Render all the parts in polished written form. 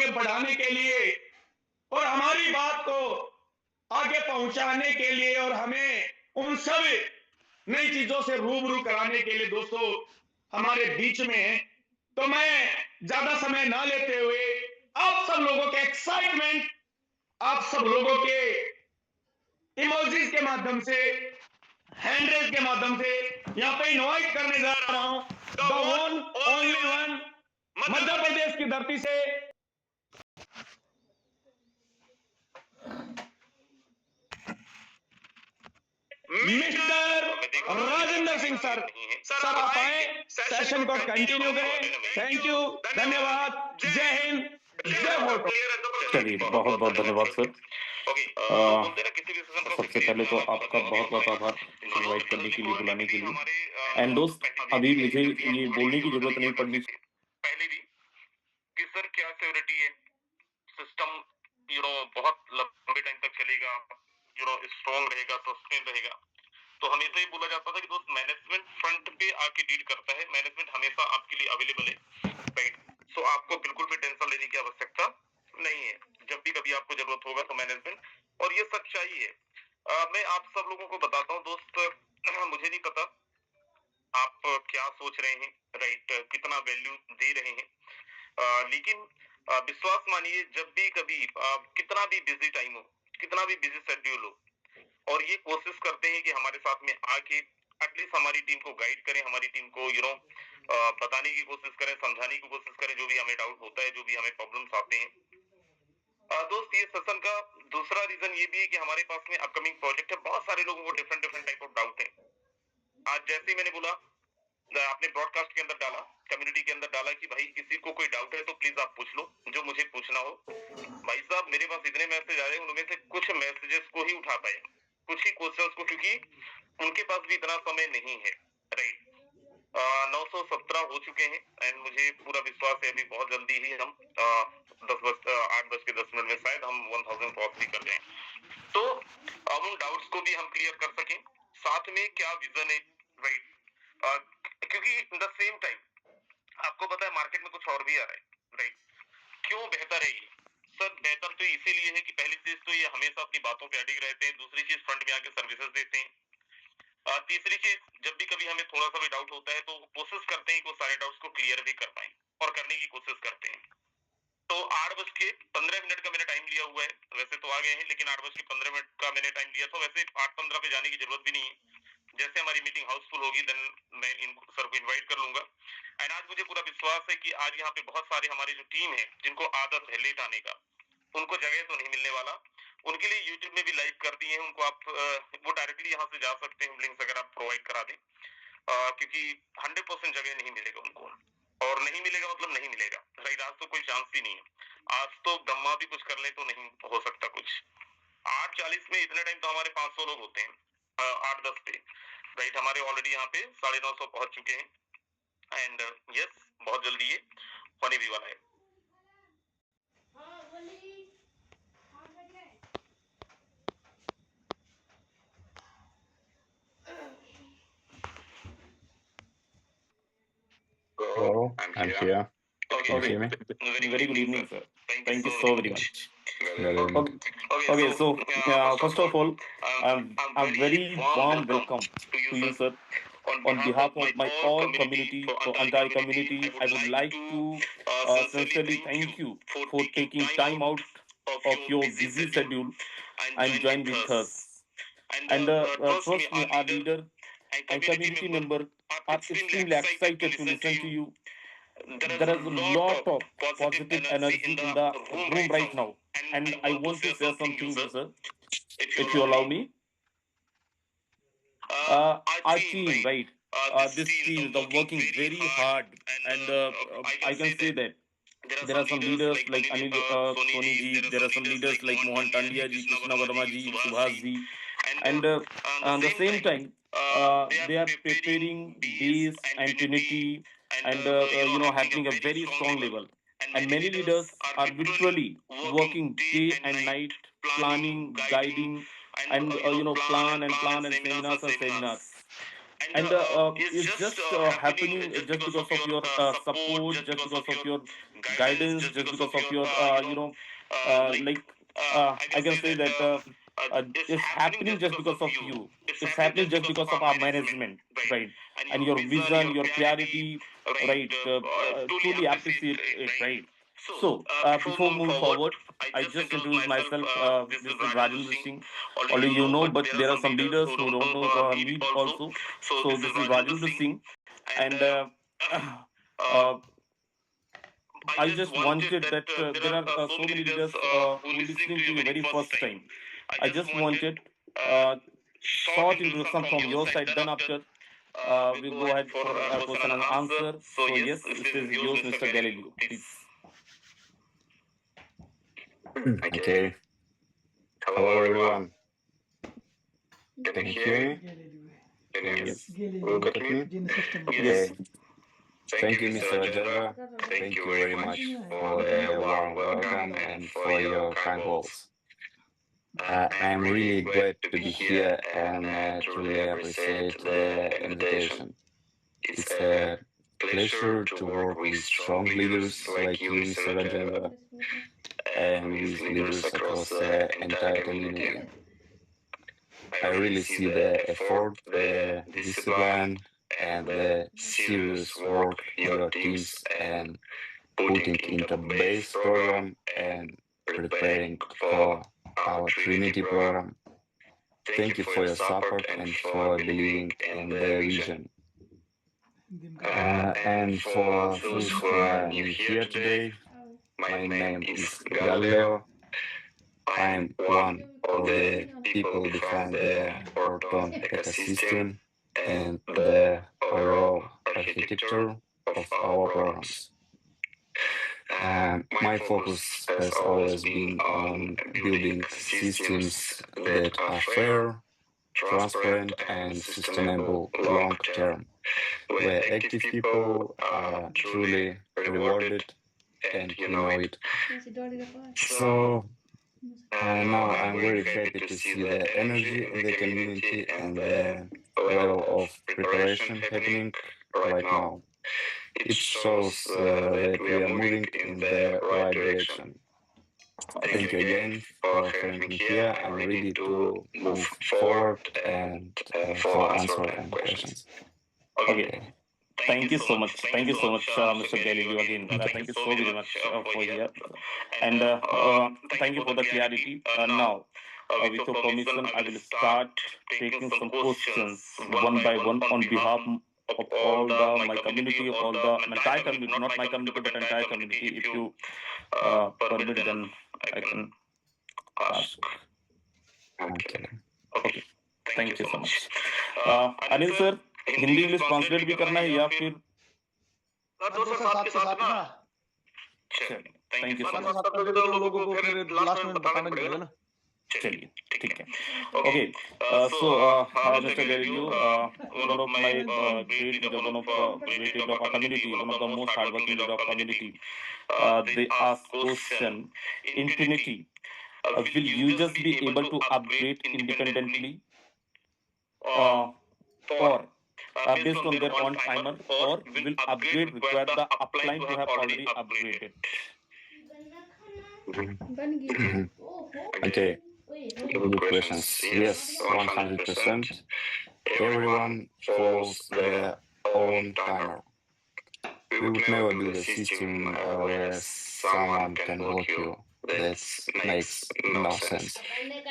आगे बढ़ाने के लिए और हमारी बात को आगे पहुंचाने के लिए और हमें उन सब नई चीजों से रूबरू कराने के लिए दोस्तों हमारे बीच में है। तो मैं ज्यादा समय ना लेते हुए आप सब लोगों के एक्साइटमेंट, आप सब लोगों के इमोजीज के माध्यम से, हैंडरेज के माध्यम से यहाँ पे इनवाइट करने जा रहा हूं the one only one, Madhya Pradesh की धरती से mister Rajendra Singh sir. Sir आप आए, सेशन को कंटिन्यू करें। थैंक यू, धन्यवाद, जय हिंद, जय फोटो। चलिए, बहुत बहुत धन्यवाद सर। सबसे पहले तो आपका बहुत बहुत आभार इनवाइट करने के लिए, बुलाने के लिए। एंड दोस्त, अभी मुझे ये बोलने की जरूरत नहीं पड़नी पहले भी कि सर क्या सिक्योरिटी है, सिस्टम बहुत लंबे टाइम तक चलेगा, स्ट्रॉन्ग रहेगा, सस्टेन रहेगा। तो हमेशा ही बोला जाता था कि दोस्त मैनेजमेंट फ्रंट पे आके डील करता है, मैनेजमेंट हमेशा आपके लिए अवेलेबल है, राइट। सो आपको बिल्कुल भी टेंशन लेने की आवश्यकता नहीं है। जब भी कभी आपको जरूरत होगा तो मैनेजमेंट, और ये सच्चाई है। मैं आप सब लोगों को बताता हूँ दोस्त, मुझे नहीं पता आप क्या सोच रहे हैं, राइट, कितना वैल्यू दे रहे हैं, लेकिन विश्वास मानिए, जब भी कभी कितना भी बिजी टाइम हो, कितना भी बिजी शेड्यूल हो, और ये कोशिश करते हैं कि हमारे साथ में आके एटलीस्ट हमारी टीम को गाइड करें, हमारी टीम को बताने की कोशिश करें, समझाने की कोशिश करें, जो भी हमें डाउट होता है, जो भी हमें प्रॉब्लम्स आते हैं। दोस्त, ये सेशन का दूसरा रीजन ये भी है कि हमारे पास में अपकमिंग प्रोजेक्ट है। बहुत सारे लोगों को different different type of doubt है। आज जैसे ही मैंने बोला, आपने ब्रॉडकास्ट के अंदर डाला, कम्युनिटी के अंदर डाला कि भाई किसी को कोई डाउट है तो प्लीज आप पूछ लो, जो मुझे पूछना हो। भाई साहब, मेरे पास इतने मैसेज आ रहे हैं, उनमें से कुछ मैसेजेस को ही उठा पाए, कुछ ही क्वेश्चंस को, क्योंकि उनके पास भी इतना समय नहीं है, राइट। 917 हो चुके हैं एंड मुझे पूरा विश्वास है अभी बहुत जल्दी ही हम 8:10 में शायद हम 1000 क्रॉस भी कर जाएं। तो अब उन डाउट्स को भी हम क्लियर कर सकें, साथ में क्या विजन है, राइट। क्योंकि इन द सेम टाइम आपको पता है मार्केट में कुछ और भी आ रहा है, राइट। क्यों बेहतर है ये? सर, बेहतर तो इसीलिए है कि पहली चीज तो ये हमेशा अपनी बातों पे अडिग रहते हैं, दूसरी चीज फ्रंट में आके सर्विसेज देते हैं, तीसरी चीज जब भी कभी हमें थोड़ा सा भी डाउट होता है तो कोशिश करते हैं कि वो सारे डाउट्स को क्लियर भी कर पाए, और करने की कोशिश करते हैं। तो 8:15 का मैंने टाइम लिया हुआ है, वैसे तो आ गए हैं, लेकिन 8:15 का मैंने टाइम लिया था। वैसे 8:15 पे जाने की जरूरत भी नहीं है, जैसे हमारी मीटिंग हाउसफुल होगी देन मैं इन सर को इनवाइट कर लूंगा। एंड आज मुझे पूरा विश्वास है कि आज यहाँ पे बहुत सारे हमारी जो टीम है, जिनको आदत है लेट आने का, उनको जगह तो नहीं मिलने वाला। उनके लिए यूट्यूब में भी लाइव कर दिए हैं, उनको आप वो डायरेक्टली यहाँ से जा सकते हैं, लिंक्स अगर आप प्रोवाइड करा दें, क्योंकि 100% जगह नहीं मिलेगा उनको, और नहीं मिलेगा मतलब नहीं मिलेगा, राइट। आज तो कोई चांस ही नहीं है, आज तो ब्रह्मा भी कुछ कर ले तो नहीं हो सकता कुछ। 8:40 में इतने टाइम तो हमारे 500 लोग होते हैं, 8:10 पे, राइट। हमारे ऑलरेडी यहाँ पे 950 पहुंच चुके हैं एंड यस, बहुत जल्दी ये होने भी वाला है। Hello, I'm here. Okay. Can you hear me? Very good evening, sir. Thank you so very much. Very good. Okay, so first of all, I'm very warm welcome to you, sir. On behalf of my all community, for entire community, I would like to sincerely thank you for taking time out of your busy schedule and join with us. And trust me, our leader and community member are extremely excited to listen to you. There is a lot of positive energy in the room right now, and I want to say something, sir, if you allow me. Our team, right? This team is working very hard, and I can say that there are some leaders like Anil Soni ji, there are some leaders like Mohan Tandia ji, Krishna Verma ji, Subhas ji, and at the same time, they are preparing base and Trinity, and happening a very strong level. And many leaders are literally working day and night, planning, guiding, and plan and seminars and seminars. and it's just happening just because of your support, just because of your guidance, just because of your like I can say that it's happening just because of you. It's happening just because of our management, right? And your vision, your clarity, right? Truly appreciate it, right? So before moving forward, I just introduce myself. This is Rajendra Singh. Already you know, but there are some leaders who don't know me also. So this is Rajendra Singh, and uh, I just wanted that there are so many leaders who listening to you very first time. I just wanted short introduction from your side. Then after we'll go ahead for a question and answer. So yes, it is yours, Mr. Galileo. Please. Okay. Hello, everyone. Can you hear me? Can you Yes. look at me? Yes. Okay. Thank you, Mr. Rajendra. Thank you very much for the warm welcome and for your kind words. I'm really glad to be here and truly appreciate the invitation. It's a pleasure to work with strong leaders like you, Mr. Rajendra, and with leaders across the entire community. I really see the effort, the discipline, and the serious work your teams and putting into base program and preparing for our Trinity program. Thank you for your support and for believing in the vision. And for those who are new here today, my name is Galileo. I'm one of the people behind the Orton ecosystem and the overall architecture of our programs. My focus has always been on building systems that are fair, transparent, and sustainable long term, where active people are truly rewarded and you know it. So now I'm very happy to see the energy in the community and the level of preparation happening right now. It shows that we are moving in the right direction. Thank you again for having me here. I'm ready to move forward and for answering questions. Okay. Thank you so much. Thank you so much, Mr. Galileo. Again, thank you so very much for here, and thank you for the clarity. Now, with your permission, I will start taking some questions one by one on behalf of all the my community, all the entire community, not my community but entire community. If you permit, then I can ask. Okay. Okay. Thank you so much. Anil sir, Hindi English translate भी करना है या फिर दो सौ सात के साथ ना चलिए, थैंक यू सो सात मच। सात कर देते हो लोगों को फिर लास्ट में बताना नहीं पड़ेगा ना चलिए, ठीक है। Okay, so Mr. Galileo, one of my great leader, one of great leader of our community, one of the most hardworking leader of community, they ask question: Infinity, will users be able to upgrade independently, or based on their own timer, or will upgrade require the upline to have already upgraded? Okay. Good questions. Yes, 100%. Everyone follows their own timer. We would never build a system where someone can block you. That makes no sense.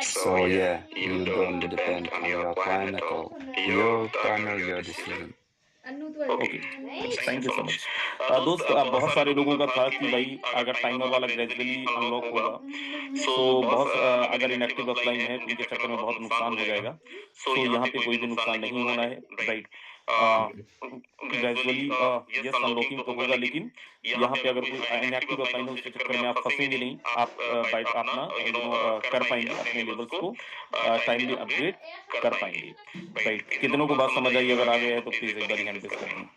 So yeah, you don't depend on your client at all. Your timer, your decision. Okay, thank you so much. दोस्त, बहुत सारे लोगों का था कि भाई अगर timer वाला ग्रेजुअली अनलॉक होगा सो बहुत अगर इनएक्टिव अपलाइन है तो उनके चक्कर में बहुत नुकसान हो जाएगा। सो यहाँ पे कोई भी नुकसान नहीं होना है, राइट। ग्रेजुअली यस अनलॉकिंग तो होगा, लेकिन यहाँ पे अगर कोई इनएक्टिव अपलाइन है उसके चक्कर में आप फंसेंगे नहीं, आप बाइट अपना कर पाएंगे, अपने लेवल्स को टाइमली अपग्रेड कर पाएंगे, राइट। कितनों को बात समझ आई? अगर आ गया है तो प्लीज एक बार हैंड रेज करें।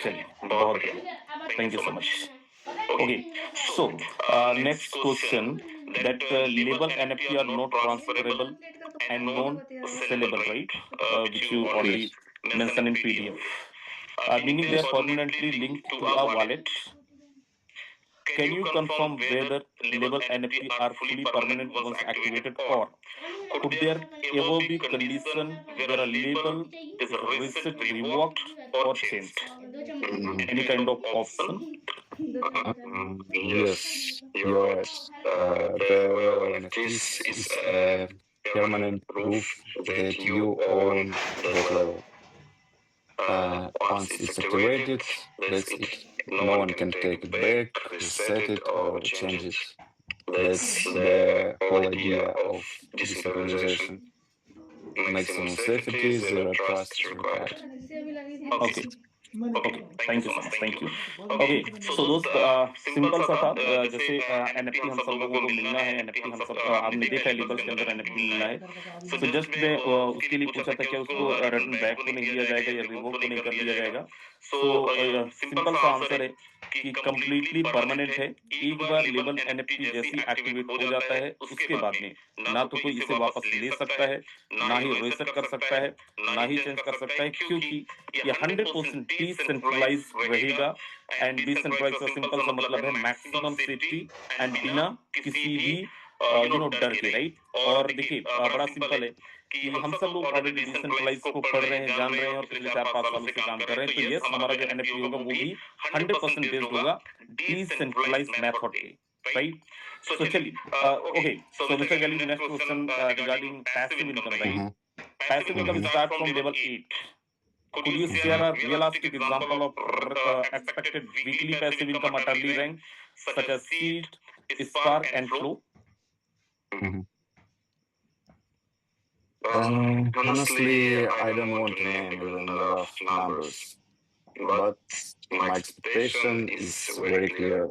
चलिए, बहुत बढ़िया, thank you so much. Okay, so next question: that label NFT are not transferable and non-sellable, right? Which you already mentioned in PDF. Meaning they are permanently linked to a wallet. Can you confirm whether label NFT are fully permanent once activated, or could there ever be condition where a label is reset, revoked, or changed? Any kind of option? Yes, you're right. The Rebel NFTs is a permanent proof that you own that level. Once it's activated, that's it. No one can take it back, reset it, or change it. That's the whole idea of decentralization. Maximum safety, zero trust is required. Okay. Okay, thank you so much, thank you. Okay, so दोस्त simple सा था, जैसे NFT हम सब लोगों को मिलना है, एनएफटी हम सब आपने देखा है लेबल्स के अंदर एनएफटी मिलना है। सो जस्ट मैं उसके लिए पूछा था कि उसको रिटर्न बैक तो नहीं दिया जाएगा या रिवोक तो नहीं कर दिया जाएगा। सो सिंपल सा आंसर है कि कंप्लीटली परमानेंट है। एक बार लेबल एनएफटी जैसी एक्टिवेट हो जाता है, उसके बाद में ना तो कोई इसे वापस ले सकता है, ना ही रीसेट कर सकता है, ना ही चेंज कर सकता है, क्योंकि ये 100% डिसेंट्रलाइज रहेगा। एंड डिसेंट्रलाइज का सिंपल सा मतलब है मैक्सिमम सेफ्टी एंड बिना किसी भी डर के, राइट। और देखिए बड़ा सिंपल है कि हम सब लोग ऑलरेडी डिसेंट्रलाइज को पढ़ रहे हैं, जान रहे हैं और पिछले 4-5 सालों से काम कर रहे हैं। तो यस, हमारा जो एनएफटी होगा वो भी 100% बेस्ड होगा डिसेंट्रलाइज मेथड पे, राइट। सो चलिए, okay, so mister Gaily, next question regarding passive income, right. Passive income start from level 8. Could you share a realistic example of expected weekly passive income at early rank, such as seed, spark, and flow? Honestly, I don't want to name even rough numbers, but my expectation is very clear.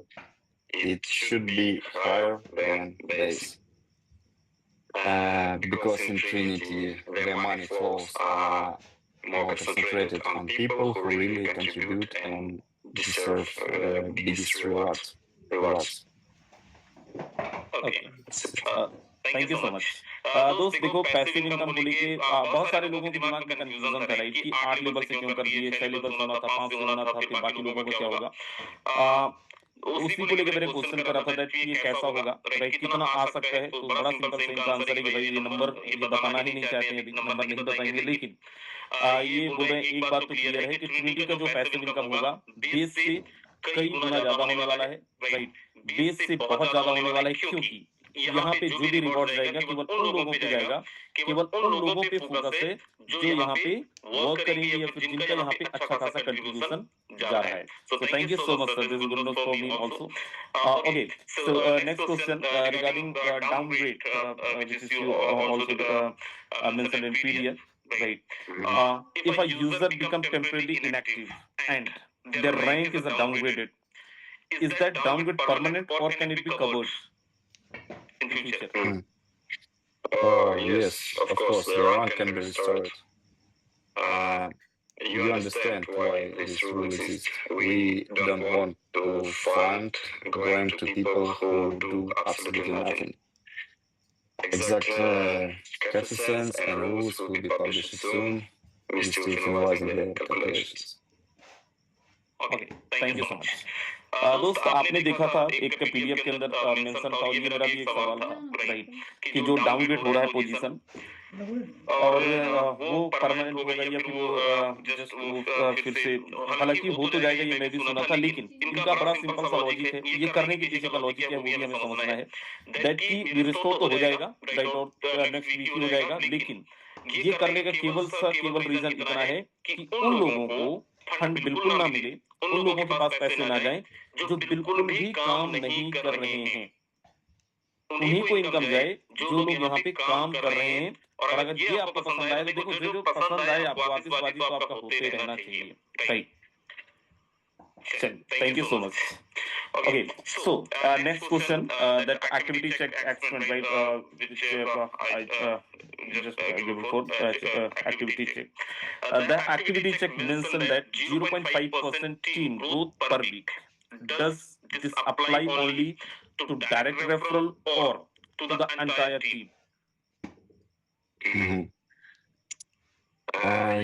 It should be higher than base. Because in Trinity, the money flows are more concentrated on people who really contribute and deserve biggest rewards. Okay. Thank you so much. दोस्त देखो, passive income को लेके बहुत सारे लोगों के दिमाग में कंफ्यूजन था, राइट, कि 8 लेवल से क्यों कर दिए, 6 लेवल से होना था, 5 से होना था, फिर बाकी लोगों को क्या होगा। उसी को लेके मैंने क्वेश्चन करा था दैट ये कैसा होगा, राइट, कितना आ सकता है। तो बड़ा सिंपल से इनका आंसर है कि भाई ये नंबर ये बताना ही नहीं चाहते हैं, अभी नंबर नहीं बताएंगे। लेकिन ये बोल रहे हैं, एक बात तो क्लियर है कि ट्रिनिटी का जो पैसिव इनकम होगा बेस से कई गुना ज्यादा होने वाला है, राइट, बेस से बहुत ज्यादा होने वाला है, क्योंकि यहाँ पे जो भी रिवॉर्ड जाएगा केवल उन लोगों पे जाएगा, केवल उन लोगों पे फोकस है जो यहाँ पे वर्क करेंगे या फिर जिनका यहाँ पे अच्छा खासा कंट्रीब्यूशन जा रहा है। So thank you so much sir, this is good news for me also. Okay, so next question regarding downgrade, which is you also mentioned in PDF, right. If a user become temporarily inactive and their rank is downgraded, is that downgrade permanent or can it be covered in future? Oh, yes, of course, the rank can be restored. You understand why this rule exists. We don't want to fund going to people who do absolutely nothing. Exact coefficients and rules will be published soon. We're still finalizing the calculations. Okay, thank you so much. दोस्त आपने देखा था एक PDF के अंदर mention था, और ये मेरा भी एक सवाल था, राइट, कि जो डाउनग्रेड हो रहा है पोजीशन और वो परमानेंट होगा या फिर वो जस्ट फिर से, हालांकि हो तो जाएगा ये मैं भी सुना था, लेकिन इनका बड़ा सिंपल सा लॉजिक है, ये करने के पीछे का लॉजिक है वो भी हमें समझना है। दैट की रिस्टोर तो हो जाएगा, राइट, और नेक्स्ट वीक हो जाएगा, लेकिन ये करने का केवल रीजन इतना है कि उन लोगों को फंड बिल्कुल ना मिले, उन लोगों के पास पैसे ना जाए जो बिल्कुल भी काम नहीं कर रहे हैं, उन्हीं को इनकम जाए जो लोग यहाँ पे काम कर रहे हैं। और अगर ये आपको पसंद आए तो देखो, जो पसंद आए आपको आतिशबाजी तो आपका होते रहना चाहिए, right. Thank you so much. Okay, so next question, that activity check experiment, right, which I just gave before, activity check. The activity check mentioned that 0.5% team growth per week. Does this apply only to direct referral, or to the entire team? Mhm.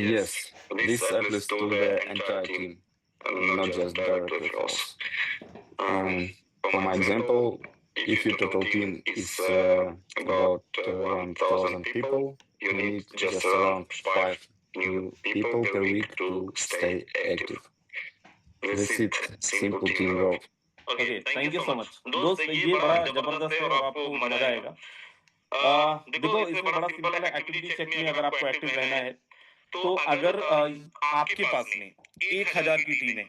Yes, this applies to the entire team, not just directly for us. For my example, if your total team is about 1,000 people, you need just around 5 new people per week to stay active. That's it. Simple team growth. Okay, thank you so much दोस्त। ये बड़ा जबरदस्त है और आपको मजा आएगा। देखो, इसमें बड़ा सिंपल है। एक्टिविटी चेक में अगर आपको एक्टिव रहना है तो अगर आपके पास में 1000 की टीम है,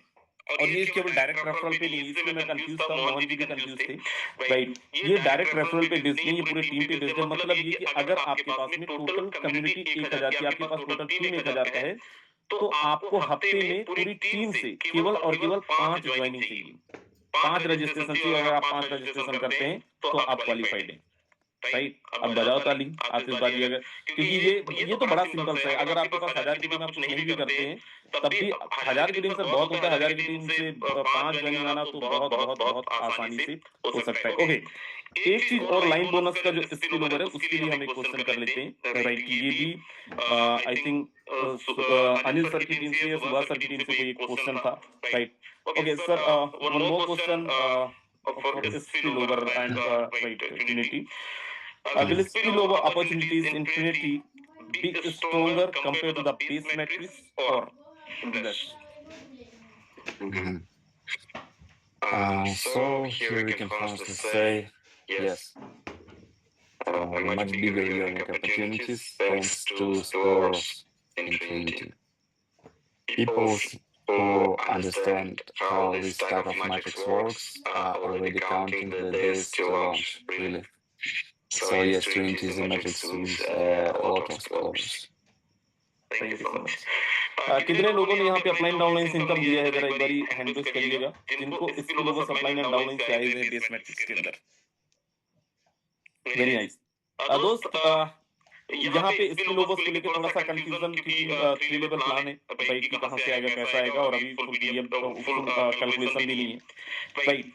और ये केवल डायरेक्ट रेफरल पे नहीं, इसमें मैं कंफ्यूज था, मोहन जी भी कंफ्यूज थे, राइट। ये डायरेक्ट रेफरल पे बेस्ड नहीं, ये पूरे टीम पे बेस्ड है। मतलब ये कि अगर आपके पास में टोटल कम्युनिटी 1000 की, आपके पास टोटल टीम 1000 का है, तो आपको हफ्ते में पूरी टीम से केवल और केवल 5 ज्वाइनिंग चाहिए, 5 रजिस्ट्रेशन चाहिए। अगर आप 5 रजिस्ट्रेशन करते हैं तो आप क्वालिफाइड हैं, राइट। अब बजाओ ताली आतिशबाजी। अगर क्योंकि ये तो बड़ा सिंपल सा है। अगर आपके पास 1000 की टीम आप कुछ नहीं भी करते हैं, तब भी 1000 की टीम से बहुत होता है। 1000 की टीम से 5 ज्वाइनिंग आना तो बहुत बहुत बहुत आसानी से हो सकता है। ओके, एक चीज और, लाइन बोनस का जो स्किल ओवर है उसके लिए हम एक क्वेश्चन कर लेते हैं, राइट। ये भी आई थिंक अनिल सर की टीम से या सुभाष सर की टीम से कोई एक क्वेश्चन था, right. Okay sir, one more question for spillover and right, Trinity. Will spillover opportunities in Trinity be stronger compared to the base matrix or less? Mhm. So here we can honestly say yes. Much bigger learning opportunities thanks to scholars in Trinity. People who understand how this type of matrix works are already counting the days to launch, really. So yes, Trinity is a matrix with a lot of scholars. Thank you so much. कितने लोगों ने यहाँ पे upline downline income दिया है, जरा एक बारी हैंड रेज करिएगा, जिनको स्पिलओवर अपलाइन एंड डाउनलाइन से आए हैं बेस मैट्रिक्स के अंदर। Very nice. दोस्त, यहाँ पे स्पिलओवर्स को लेकर थोड़ा सा कंफ्यूजन, क्योंकि 3 लेवल प्लान है, राइट, कि कहाँ से आएगा कैसा आएगा, और अभी फुल पीडीएफ फुल कैलकुलेशन भी नहीं है, राइट।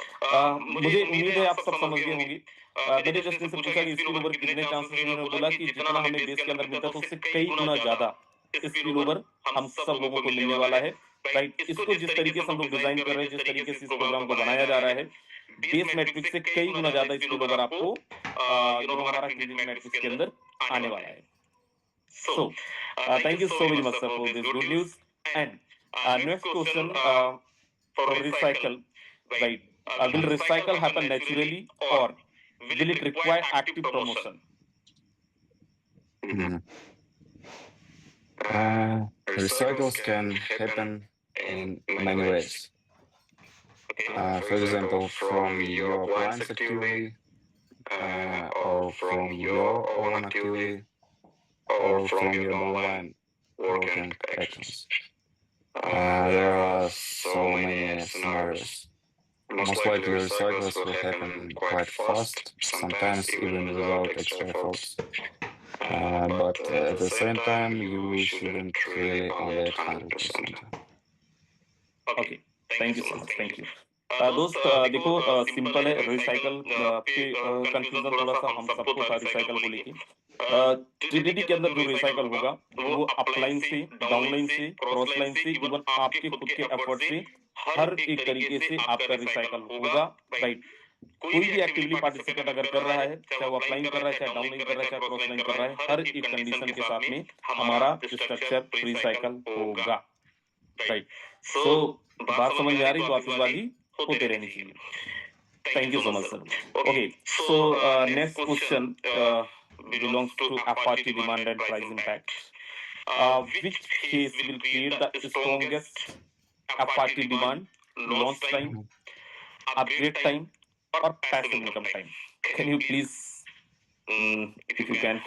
मुझे उम्मीद है आप सब समझ गए होंगे। मैंने जस्ट इनसे पूछा कि स्पिलओवर कितने चांसेस, उन्होंने बोला कि जितना हमें बेस के अंदर मिलता है तो उससे कई गुना ज्यादा स्पिलओवर हम सब लोगों को मिलने वाला है, राइट। इसको जिस तरीके से हम लोग डिजाइन कर रहे हैं, जिस तरीके से इस प्रोग्राम को बनाया जा रहा है, बेस मैट्रिक्स से कई गुना ज्यादा स्पिलओवर आपको हमारा क्रेडिट मैट्रिक्स के अंदर आने वाला है। So, thank you so very much sir for this good news. And next question for recycle, right? Will recycle happen naturally or will it require active promotion? Mhm. Recycles can happen in many ways. For example, from your appliance activity, or from your own activity, or from your online working actions. There are so many scenarios. Most likely recycles will happen quite fast, sometimes even without extra efforts. But at the same time, you shouldn't really on that 100%. Okay, thank you so much, thank you. दोस्त, देखो simple है recycle पे confusion थोड़ा सा हम सबको था recycle को लेके। ट्रिनिटी के अंदर जो रिसाइकल होगा वो अपलाइन से, डाउनलाइन से, क्रॉस लाइन से, इवन आपके खुद के एफर्ट से हर एक तरीके से आपका रिसाइकल होगा, राइट। कोई भी एक्टिवली पार्टिसिपेट अगर कर रहा है, चाहे वो अपलाइन कर रहा है, चाहे डाउनलाइन कर रहा है, चाहे क्रॉस लाइन कर रहा है, हर एक कंडीशन के साथ में हमारा स्ट्रक्चर रिसाइकल होगा, राइट। सो बात समझ में आ रही तो आतिशबाजी होते रहनी चाहिए। Thank you so much, sir. Okay, so next question belongs to FRT demand and price impact. Which phase will create the strongest FRT demand? Launch time, upgrade time, or passive income time? Can you please, if you can,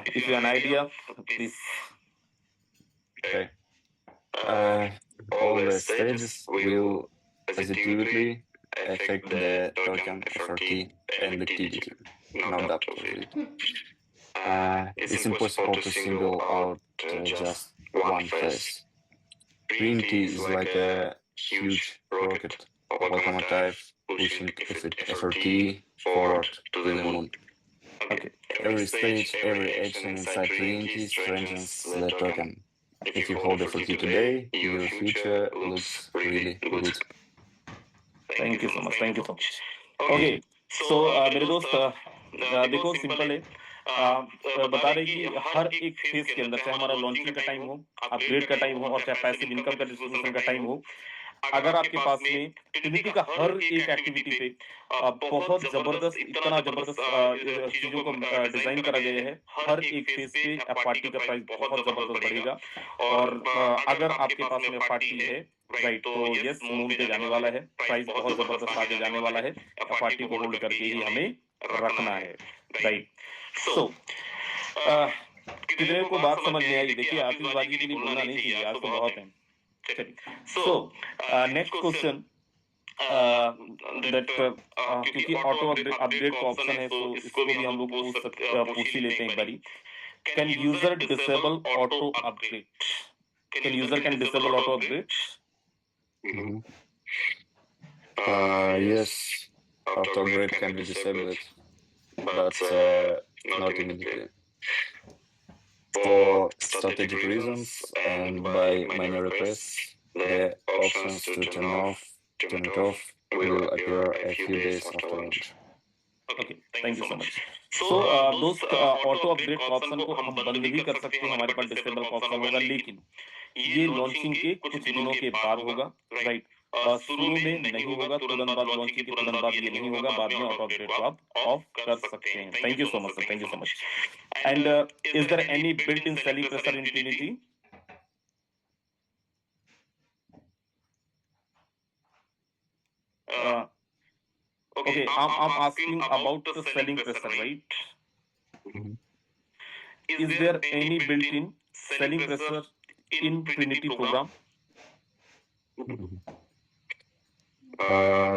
if you have an idea, please. Okay. All the stages will positively affect the token FRT and liquidity, no doubt of it. It's impossible to single out just one phase. Trinity is like a huge rocket locomotive pushing FRT forward to the moon. Okay. Every stage, every action inside Trinity strengthens the token. If you hold FRT today, your future looks really good. Thank you so much, thank you so much. Okay, so मेरे दोस्त देखो simple है, बता रहे कि हर एक phase के अंदर, चाहे हमारा लॉन्चिंग का टाइम हो, अपग्रेड का टाइम हो, और चाहे पैसिव इनकम का डिस्ट्रीब्यूशन का टाइम हो, अगर आपके पास में ट्रिनिटी का हर एक एक्टिविटी पे बहुत जबरदस्त, इतना जबरदस्त चीजों को डिजाइन करा गया है, हर एक फेज पे पार्टी का प्राइस बहुत जबरदस्त बढ़ेगा। और अगर आपके पास में पार्टी है, राइट, तो यस, मून पे जाने वाला है, प्राइस बहुत जबरदस्त आगे जाने वाला है, पार्टी को होल्ड करके ही हमें रखना है, राइट। सो कितने को बात समझ में आई? देखिए, आतिशबाजी के लिए बोलना नहीं चाहिए, आज तो बहुत है। सो नेक्स्ट क्वेश्चन, दैट क्योंकि ऑटो अपडेट का ऑप्शन है, तो इसको भी हम लोग पूछ ही लेते हैं एक बारी। Can user disable auto update? Can user can disable auto update? Yes, auto upgrade can be disabled, but not immediately. For strategic reasons and by minor requests, the options to turn it off will appear a few days after launch. Okay, thank you so much. So दोस्त, auto update का option को हम बंद भी कर सकते हैं, हमारे पास डिसेबल का ऑप्शन होगा, लेकिन ये लॉन्चिंग के कुछ दिनों के बाद होगा, राइट। शुरू में नहीं होगा, तुरंत बाद लॉन्चिंग के तुरंत बाद ये नहीं होगा, बाद में ऑटो अपडेट को आप ऑफ कर सकते हैं। Thank you so much sir, thank you so much. And is there any built in ceiling pressure in Trinity? Okay, I'm asking about the selling pressure, right? Is there any built-in selling pressure in Trinity program?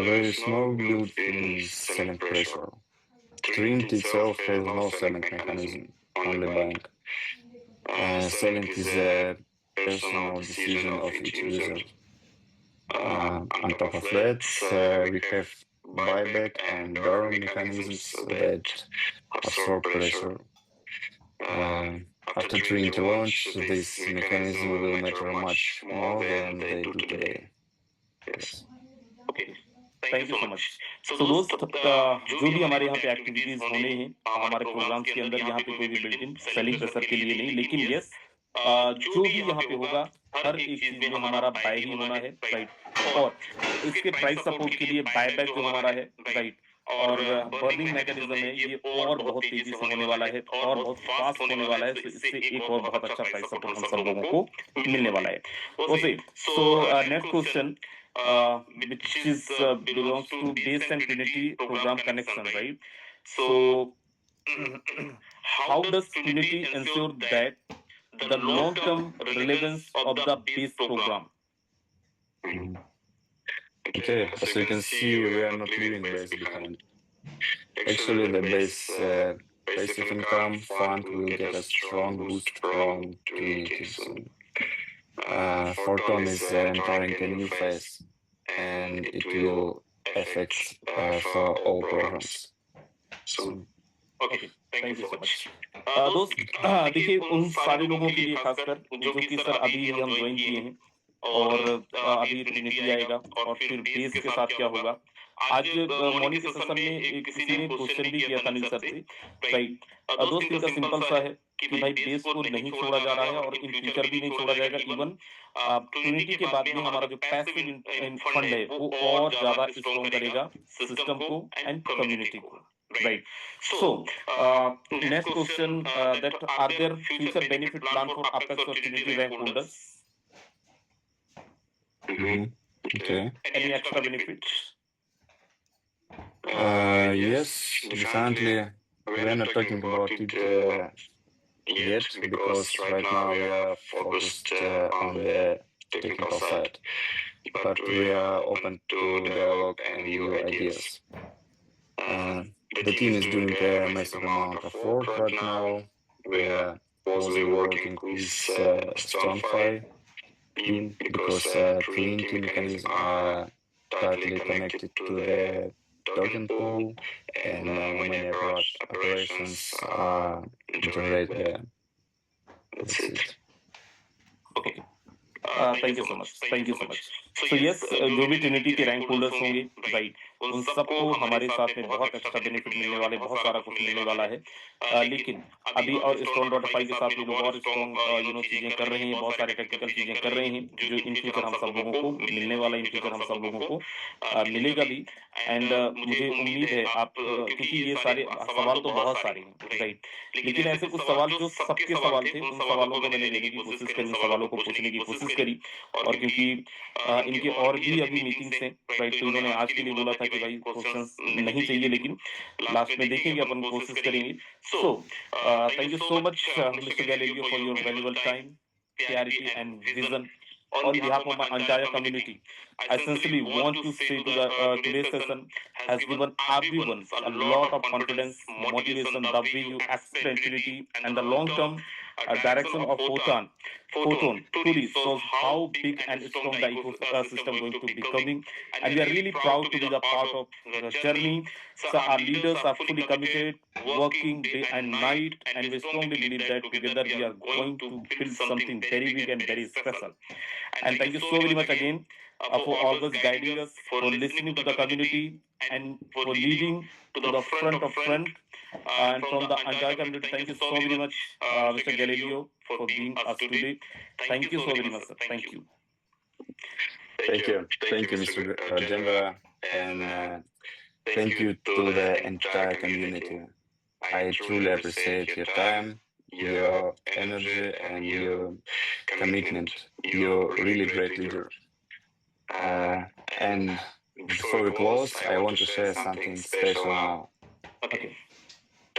There is no built-in selling pressure. Trinity itself has no selling mechanism, only buying. Selling is a personal decision of each user. On top of that, we have buyback and burn mechanisms that absorb pressure. After Trinity launch, this mechanism will matter much more than they do today. Yes. Okay, thank you so much. So दोस्त, जो भी हमारे यहाँ पे activities होने हैं हमारे programmes के अंदर, यहाँ पे कोई भी बिल्ट-इन सेलिंग प्रेशर के लिए नहीं, लेकिन यस, जो भी यहाँ पे होगा हर एक चीज में हमारा बाय ही होना है, राइट। और इसके प्राइस सपोर्ट के लिए बायबैक जो हमारा है, राइट, और बर्निंग मैकेनिज्म है, ये और बहुत तेजी से होने वाला है और बहुत फास्ट होने वाला है, तो इससे एक और बहुत अच्छा प्राइस सपोर्ट हम सब लोगों को मिलने वाला है। Okay, so next question, which is belongs to base and Trinity program connection, right? So how does Trinity ensure that the long-term relevance of the base program? Okay, as you can see, we are not leaving base behind. Actually, the base passive income fund will get a strong boost from Trinity soon. Photon is entering a new phase, and it will affect for all programs. So, Okay, thank you so much. दोस्त, देखिए, उन सारे लोगों के लिए खासकर जो कि सर अभी हम ज्वाइन किए हैं और अभी ट्रिनिटी आएगा और फिर बेस के साथ क्या होगा। आज मॉर्निंग के सेशन में किसी ने क्वेश्चन भी किया था अनिल सर से, राइट। दोस्त, इनका सिंपल सा है कि भाई बेस को नहीं छोड़ा जा रहा है और इन फ्यूचर भी नहीं छोड़ा जाएगा। इवन ट्रिनिटी के बाद में हमारा जो पैसिव फंड है वो और ज्यादा स्ट्रॉन्ग करेगा सिस्टम को एंड कम्युनिटी को, right? So next question, that are there future benefit plan for Apex or Trinity rank holders? okay. Any extra benefits? Yes, definitely. We are not talking about it yet because right now we are focused on the technical side, but we are open to dialogue and new ideas. The team is doing a massive amount of work right now. We are closely working with Stormfly team because Trinity mechanisms are tightly connected to the token pool, and many operations are generated there. That's it. Okay. Thank you so much. Thank you so much. So yes, जो भी Trinity के rank holders होंगे, right, उन सबको हमारे साथ में बहुत एक्स्ट्रा बेनिफिट मिलने वाले, बहुत सारा कुछ मिलने वाला है। लेकिन अभी और Storm.5 के साथ में लोग और स्ट्रॉन्ग चीजें कर रहे हैं, बहुत सारे टेक्निकल चीजें कर रहे हैं जो इन फ्यूचर हम सब लोगों को मिलने वाला, इन फ्यूचर हम सब लोगों को मिलेगा भी। एंड मुझे उम्मीद है आप क्योंकि ये सारे सवाल तो बहुत सारे हैं, राइट, लेकिन ऐसे कुछ सवाल जो सबके सवाल थे, उन सवालों को मैंने लेने की कोशिश करी, उन सवालों को पूछने की कोशिश करी। और क्योंकि इनके और भी अभी मीटिंग्स हैं, राइट, तो इन्होंने आज के लिए बोला था कि भाई क्वेश्चंस नहीं चाहिए, लेकिन लास्ट में देखेंगे, अपन कोशिश करेंगे। So thank you so much mister Galileo for your valuable time, clarity and vision. On behalf of my entire community, I sincerely want to say to the today's session has given everyone a lot of confidence, motivation, the way you explain Trinity and the long-term direction of Photon truly shows how big and strong the ecosystem going to be becoming, and we are really proud to be the part of the journey. So our leaders are fully committed, working day and night, and we strongly believe that together we are going to build something very big and very special. And thank you so very much again for always guiding us, for listening to the community, and for leading to the front. And from the entire community, thank you so very much, Mr. Galileo, for being us today. Thank you so very much, sir. Thank you. Thank you, Mr. Jendra, and thank you to the entire community. I truly appreciate your time, your energy, and your commitment. You're really great leader. And before we close, I want to share something special now. Okay.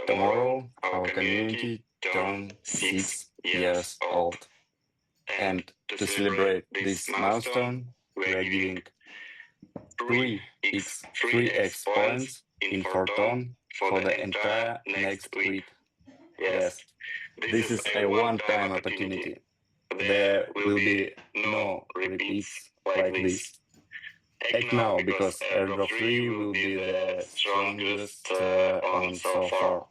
Tomorrow, our community turns 6 years old. And to celebrate this milestone, we are giving 3x points in Photon for the entire next week. Yes, this is a one-time opportunity. There will be no repeats like this. Act now, because airdrop 3 will be the strongest on so far.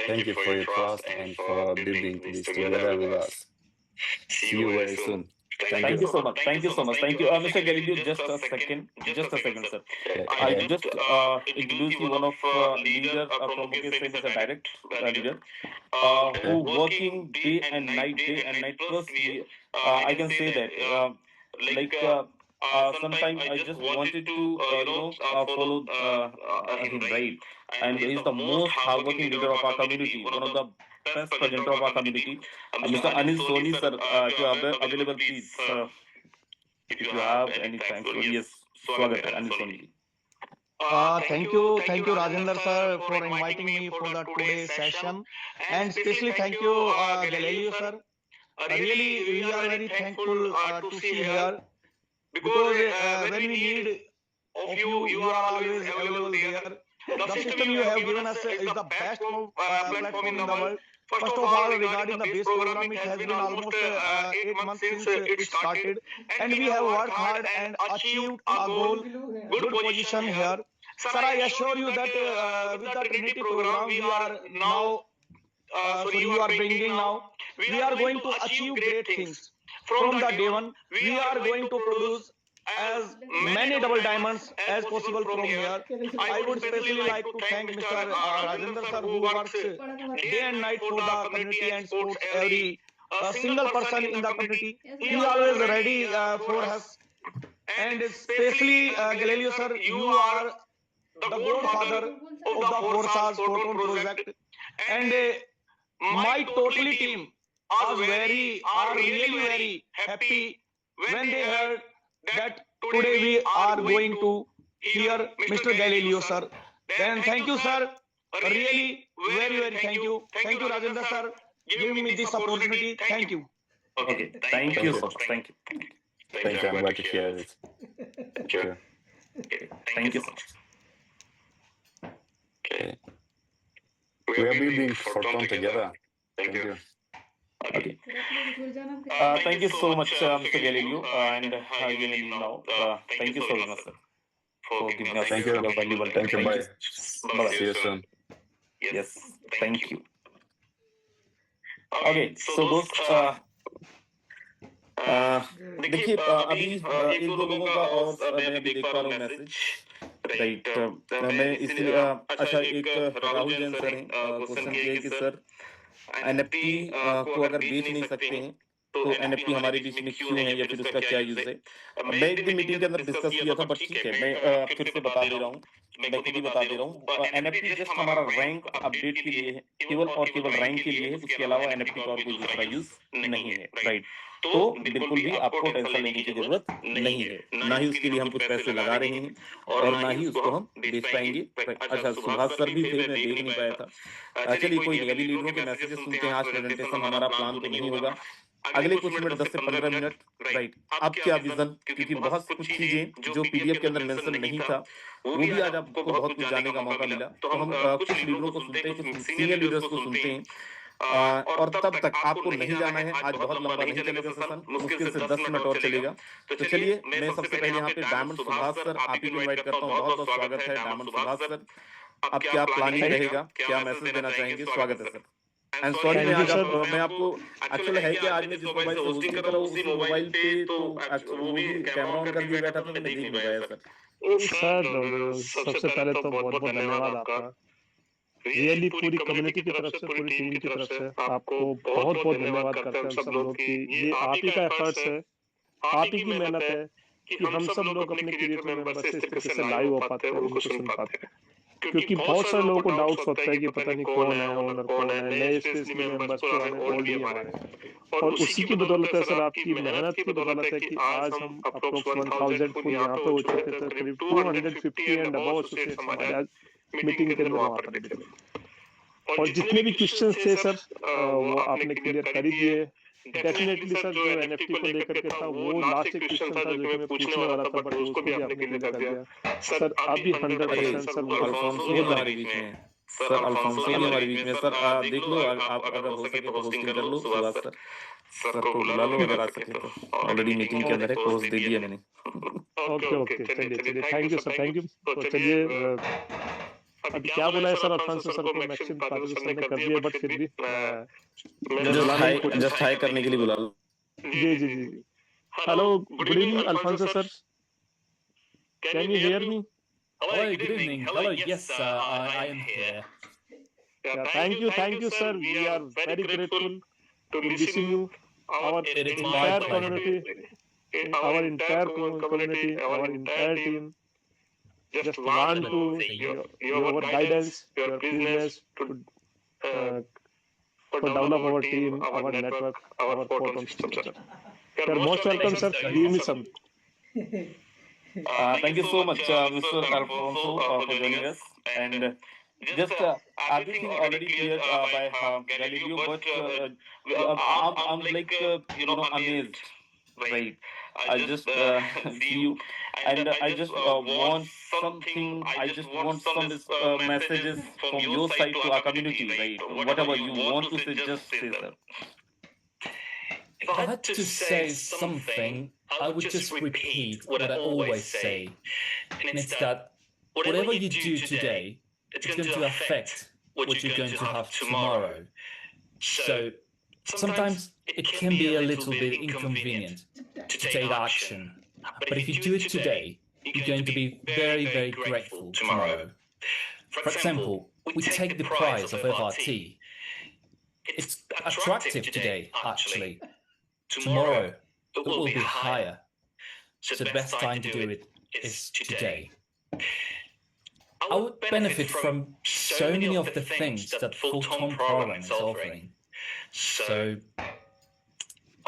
Thank you for your trust and for building this together with us. See you very soon. Thank you so much. Thank you so much. Thank you, Mr. Galileo. Just a second, sir. I just introduce you one of leader from Mukesh Singh as a direct leader who working day and night. Plus, I can say that like. Sometimes I just wanted to follow him, right, and he is the most hardworking leader of our community, one of the best presenter of our community, Mr. Anil Soni, sir. If you are available, please, if you have any time. So yes, Swagat, Anil Soni. Thank you, Rajendra sir, for inviting me for the today's session, and especially thank you, Galileo sir. Really, we are very thankful to see here, because when we need of you, you are always available there. The system you have given us is the best platform in the world. First of all, regarding the base program, it has been almost 8 months since it started, and we have worked hard and achieved a goal, good position here. Sir, I assure you that with the Trinity program we are now, you are bringing now, we are going to achieve great things. From the day one, we are going to produce as many double diamonds as possible from here. I would especially like to thank Mr. Rajendra sir, who works day and night for the community and supports every single person in the community. He is always ready for us. And especially Galileo sir, you are the godfather of the Forsas Photon project, and my totally team are really very happy when they heard that today we are going to hear Mr. Galileo sir. Then thank you sir, really very thank you. Thank you Rajendra sir, giving me this opportunity. Thank you. Okay, thank you so much. Thank you. Thank you. I'm glad to hear it. Sure. Okay, thank you so much. Okay. We are building Photon together. Thank you. Okay. Thank you so much, Mr. Galileo, and you may leave now. Thank you so much, sir. for giving us Thank you. your valuable time. Thank you. Bye. Bye. See you soon. Yes, thank you. Okay, so दोस्त देखिए अभी एक दो लोगों का और मैं अभी देख पा रहा हूँ मैसेज, राइट। मैं इसलिए अच्छा, एक राहुल जैन सर हैं, क्वेश्चन ये है कि सर एनएफटी को अगर बेच नहीं सकते हैं तो एनएफटी हमारे बीच में क्यों है या फिर उसका क्या यूज है। मैं एक दिन मीटिंग के अंदर डिस्कस किया था, बट ठीक है, मैं फिर से बता दे रहा हूँ, मैं खुद ही बता दे रहा हूँ। एनएफटी जस्ट हमारा रैंक अपडेट के लिए है, केवल और केवल रैंक के लिए है, उसके अलावा एनएफटी का और कोई दूसरा यूज नहीं है, राइट। तो बिल्कुल भी आपको टेंशन लेने की जरूरत नहीं है, ना ही उसके लिए हम कुछ पैसे लगा रहे हैं और ना ही उसको हम बेच पाएंगे। अच्छा, सुभाष सर भी थे, मैं देख नहीं पाया था। चलिए कोई नहीं, अभी लीडरों के मैसेजेस सुनते हैं। आज प्रेजेंटेशन हमारा प्लान तो नहीं होगा, अगले कुछ मिनट 10 से 15 मिनट, राइट। अब क्या विजन, क्योंकि बहुत कुछ चीजें जो पीडीएफ के अंदर मेंशन नहीं था वो भी आज आपको बहुत कुछ जानने का मौका मिला। तो हम कुछ लीडरों को सुनते हैं, कुछ सीनियर लीडर्स को सुनते हैं, और तब तक आपको नहीं जाना है। आज बहुत लंबा नहीं चलेगा सेशन, मुश्किल से 10 मिनट और चलेगा। तो चलिए, मैं सबसे पहले यहाँ पे डायमंड सुभाष सर आप ही को इन्वाइट करता हूँ। बहुत बहुत स्वागत है डायमंड सुभाष सर। अब क्या प्लानिंग रहेगा, क्या मैसेज देना चाहेंगे? स्वागत है सर। एंड सॉरी, मैं आपको एक्चुअल है कि आज मैं जिस मोबाइल से होस्टिंग कर रहा हूँ उसी मोबाइल पे तो वो भी कैमरा ऑन कर दिया बैठा था, तो मैं देख नहीं पाया सर। सर सबसे पहले तो बहुत बहुत धन्यवाद आपका, रियली पूरी कम्युनिटी की तरफ से, पूरी टीम की तरफ से आपको बहुत बहुत धन्यवाद करते हैं हम सब लोग कि ये आप ही का एफर्ट्स है, आप ही की मेहनत है कि हम सब लोग अपने क्रिएटर मेंबर से इस तरीके से लाइव हो पाते हैं, उनको सुन पाते हैं। क्योंकि बहुत सारे लोगों को डाउट्स होता है कि पता नहीं कौन है ओनर, कौन है, नए स्पेशली मेंबर्स पुराने ओल्ड भी हमारे, और उसी की बदौलत है सर, आपकी मेहनत की बदौलत है कि आज हम अप्रोक्स 1000 फुल यहाँ पे हो चुके थे। करीब 250 एंड अबव एसोसिएट्स हमारे आज मीटिंग के अंदर वहाँ पर थे, और जितने भी क्वेश्चंस थे सर वो आपने क्लियर कर ही दिए। डेफिनेटली सर जो एनएफटी को लेकर के था वो लास्ट एक क्वेश्चन था जो मैं पूछने वाला था, बट उसको भी आपने क्लियर कर दिया सर। अभी 100% सर अल्फोंसो भी हमारे बीच में है सर, अल्फोंसो भी हमारे बीच में सर। देख लो, आप अगर हो सके तो होस्टिंग कर लो सुभाष सर, सर को बुला लो अगर आ सके तो। ऑलरेडी मीटिंग के अंदर है, होस्ट दे दिया मैंने। ओके ओके, चलिए thank you sir, thank you. तो चलिए अभी क्या बोला है सर अल्फोंसो सर को, मैक्सिमम पार्टिसिपेशन ने कर दिया, बट फिर भी जस्ट हाई करने के लिए बुला लो। जी जी जी। Hello, good evening Alphonso sir, can you hear me? Hello, good evening. Hello, yes, I am here. Thank you, sir. We are very grateful to listen you. Our entire community, our entire team just want to your guidance, your business to develop our team, our network, our photon system, sir. You're most welcome, sir. Give me some. Thank you so much, Mr. Alfonso, for joining us. And just everything already cleared by Galileo, but I'm like amazed, right? I just see you, and I just want something. I just want some messages from your side to our community, right? Whatever you want to say, just say, sir. If I had to say something, I would just repeat what I always say. And it's that whatever you do today, it's going to affect what you're going to have tomorrow. So sometimes it can be a little bit inconvenient to take action. But if you do it today, you're going to be very, very grateful tomorrow. For example, we take the price of FRT. It's attractive today, actually. Tomorrow, it will be higher. So the best time to do it is today. I would benefit from so many of the things that Full-Time program is offering. So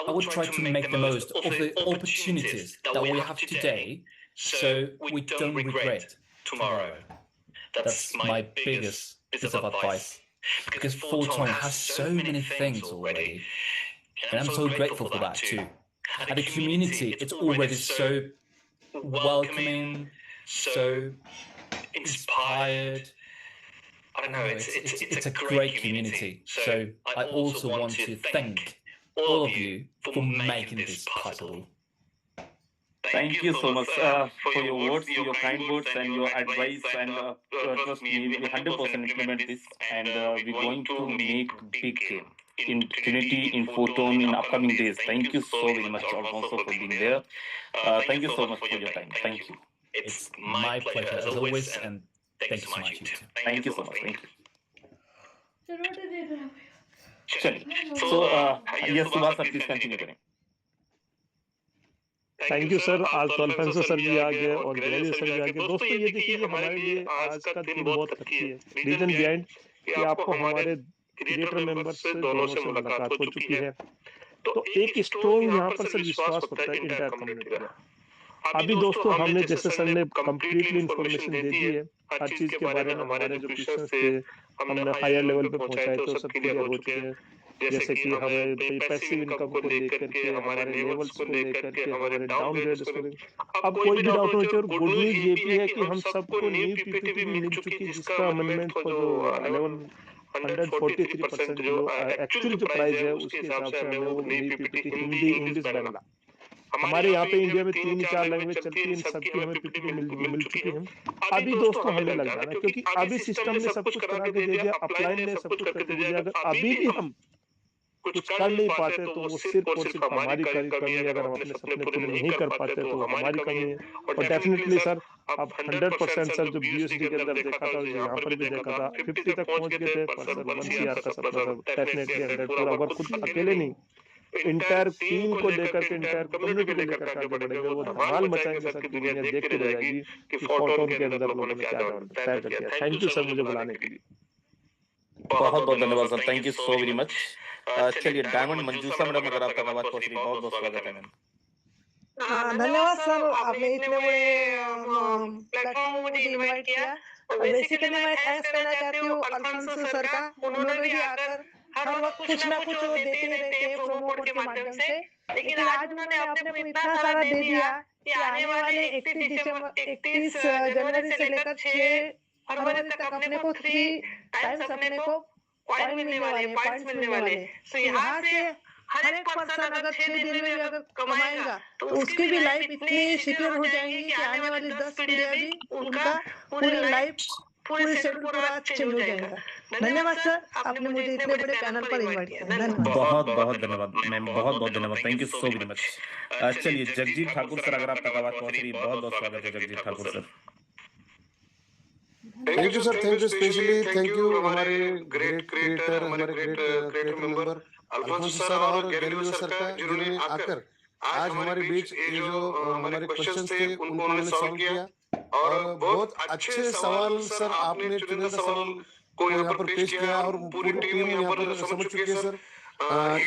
I would try to make the most of the opportunities that we have today, so we don't regret tomorrow. That's my biggest piece of advice, because Full-Time has so many things already, and I'm so grateful for that too. And the community, it's already so welcoming, so inspired. I don't know, it's a great community. So I also want to thank all of you for making this possible. Thank you so much for your words, your kind words, and your advice. And trust me, we 100% implement this, and we're going to make big game in Trinity, in Photon, in upcoming days. Thank you so very much, Alfonso, for being there. Thank you so much for your time. Thank you. It's my pleasure as always, and thank you so much, you too. Thank you so much. Thank you. चलिए, So, so yes, yes, Subhash sir, please continue करें. Thank you sir. आज तो Alphonso sir भी आ गए और Galileo sir भी आ गए। दोस्तों ये देखिए, ये हमारे लिए आज का दिन बहुत लकी है। रीजन बिहाइंड कि आपको हमारे क्रिएटर मेंबर्स से दोनों से मुलाकात हो चुकी है। तो एक स्ट्रॉन्ग यहाँ पर सर विश्वास होता है इंटायर कम्युनिटी का। अभी दोस्तों हमने जैसे सर ने कंप्लीटली इंफॉर्मेशन दे दी है हर चीज के बारे में। हमारे जो क्वेश्चंस थे हमने हायर लेवल पे पहुंचाए तो सब क्लियर हो चुके हैं। जैसे कि हमें पैसिव इनकम को लेकर के, हमारे लेवल्स को लेकर के, हमारे डाउनग्रेड को। अब कोई भी डाउट नहीं चाहिए। और गुड न्यूज ये भी है कि हम सबको न्यू पीपीटी भी मिल चुकी है, जिसका अमेंडमेंट को जो 1143% जो एक्चुअल जो प्राइस है उसके हिसाब से हमें वो new PPT Hindi, English, Bangla, हमारे यहाँ पे इंडिया में 3-4 लैंग्वेज चलती है, इन सबकी हमें पीपीटी मिल चुकी है। अभी दोस्तों हमें लग जाना, क्योंकि अभी सिस्टम ने सब कुछ करा के दे दिया, अपलाइन ने सब कुछ करके दे दिया। अगर अभी भी हम कुछ कर नहीं पाते तो वो सिर्फ और सिर्फ हमारी कमी है। अगर हम अपने सपने पूरे नहीं कर पाते तो हमारी कमी है। और डेफिनेटली सर अब 100% सर जो बीयूएसडी के अंदर देखा था, यहाँ पर भी देखा था 50 तक पहुंच गए थे। पर सर 1 CR का सपना सर डेफिनेटली 100 पूरा होगा। खुद अकेले नहीं, इंटायर टीम को लेकर के, इंटायर कम्युनिटी को लेकर के आगे बढ़ेंगे। वो धमाल मचाएंगे सर, की दुनिया देख के रह जाएगी कि फोटोन के अंदर लोगों ने क्या तय कर दिया। थैंक यू सर मुझे बुलाने के लिए। बहुत बहुत धन्यवाद sir, thank you so very much. चलिए डायमंड मंजूषा मैडम, अगर आप तक आवाज पहुंच रही, बहुत बहुत स्वागत है मैम। धन्यवाद सर, आपने इतने बड़े प्लेटफॉर्म मुझे इनवाइट किया। बेसिकली मैं थैंक्स करना चाहती हूँ अल्फांसो सर का। उन्होंने भी आकर हर वक्त कुछ ना कुछ वो देते रहते हैं प्रोमो कोड के माध्यम से। लेकिन आज उन्होंने अपने को इतना सारा दे दिया कि आने वाले 31 जनवरी से लेकर 6 फरवरी तक अपने को 3 टाइम्स अपने को पॉइंट मिलने वाले, पॉइंट्स मिलने वाले। तो यहाँ से हर एक पर्सन अगर 6 दिन में भी अगर कमाएगा तो उसकी भी लाइफ इतनी सिक्योर हो जाएगी कि आने वाली 10 पीढ़ियां भी उनका पूरी लाइफ, पूरी शेड्यूल पूरा अच्छे हो जाएगा। धन्यवाद सर, आपने मुझे इतने बड़े पैनल पर इनवाइट किया। धन्यवाद। बहुत बहुत धन्यवाद मैम, बहुत बहुत धन्यवाद, thank you so very much. चलिए जगजीत ठाकुर सर, अगर आप तक आवाज पहुंच रही, बहुत बहुत स्वागत है Jagjit Thakur sir. Thank you sir, thank you specially, thank you हमारे ग्रेट क्रिएटर, हमारे great creator member Alphonso sir और गैलिलियो सर का, जिन्होंने आकर आज हमारे बीच ये जो हमारे क्वेश्चंस थे उनको उन्होंने सॉल्व किया। और बहुत अच्छे सवाल सर, आपने चुनिंदा सवाल को यहाँ पर पेश किया और पूरी टीम यहाँ पर समझ चुकी है सर।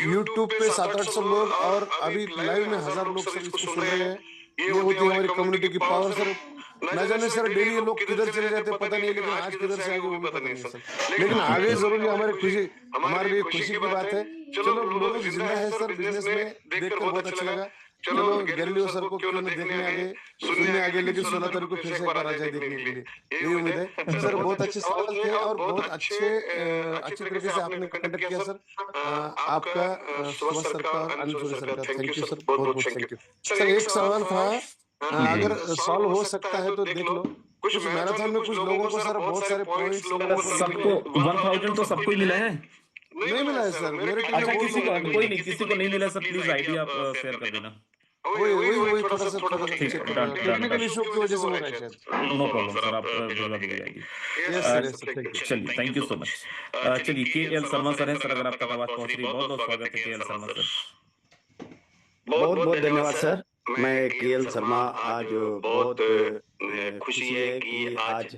यूट्यूब पे 700-800 लोग और अभी लाइव में 1000 लोग सर इसको सुन रहे हैं। ये होती है हमारी कम्युनिटी की पावर सर। न जाने सर डेली ये लोग किधर चले जाते पता नहीं, लेकिन आज किधर से आगे वो भी पता नहीं सर। लेकिन आगे जरूर हमारे खुशी, हमारे लिए खुशी की बात है। चलो लोग जिंदा है सर बिजनेस में, देखकर बहुत अच्छा लगा। चलो गैलिलियो सर को क्यों न देखने आगे, सुनने आगे, लेकिन 16 तारीख को फिर से एक बार आ जाए देखने के लिए, यही उम्मीद है सर। बहुत अच्छे सवाल थे और बहुत अच्छे तरीके से आपने कंडक्ट किया सर। आपका सुभाष सर का, अनिल सर का थैंक यू सर, बहुत बहुत थैंक यू सर। एक सवाल था, अगर सॉल्व हो सकता है तो देख लो। कुछ मैराथन में कुछ लोगों को सर बहुत सारे पॉइंट्स सबको 1000 तो सबको ही मिला है? नहीं मिला है सर मेरे। अच्छा किसी को, कोई नहीं, किसी को नहीं मिला सर, प्लीज आईडी आप शेयर कर देना। वही थोड़ा सा टेक्निकल इशू की वजह से हो रहा है शायद। नो प्रॉब्लम सर, आप भेजवा दी जाएगी। चलिए थैंक यू सो मच। चलिए KL शर्मा सर हैं सर, अगर आप तक आवाज पहुंच रही, बहुत बहुत स्वागत है KL शर्मा सर। बहुत बहुत धन्यवाद सर। मैं KL शर्मा, आज बहुत खुशी है कि आज